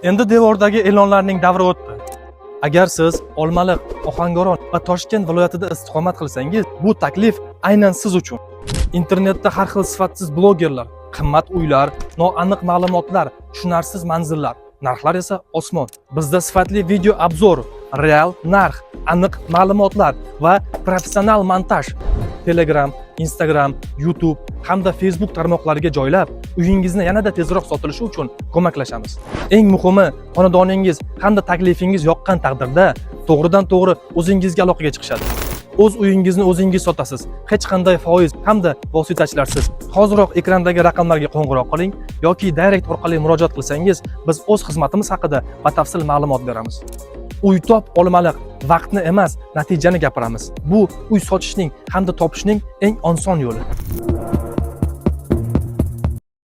Endi devordagi e'lonlarning davri o'tdi. Agar siz Olmaliq, Ohangaron va Toshkent viloyatida istiqomat qilsangiz, bu taklif aynan siz uchun. Internetda har xil sifatsiz blogerlar, qimmat uylar, noaniq ma'lumotlar, tushunarsiz manzillar, narxlar esa osmon. Bizda sifatli video obzor, real narx, aniq ma'lumotlar va professional montaj Telegram, Instagram, YouTube hamda Facebook tarmoqlariga joylab, uyingizni yanada tezroq sotilishi uchun ko'maklashamiz. Eng muhimi, xonadoningiz hamda taklifingiz yoqqan taqdirda to'g'ridan-to'g'ri o'zingizga aloqaga chiqishadi. O'z uyingizni o'zingiz sotasiz, hech qanday foiz hamda vositachilarsiz. Hoziroq ekrandagi raqamlarga qo'ng'iroq qiling yoki direct orqali murojaat qilsangiz, biz o'z xizmatimiz haqida batafsil ma'lumot beramiz. Uy top Olmaliq, vaqtni emas, natijani gapiramiz. Bu uy sotishning hamda topishning eng oson yo'li.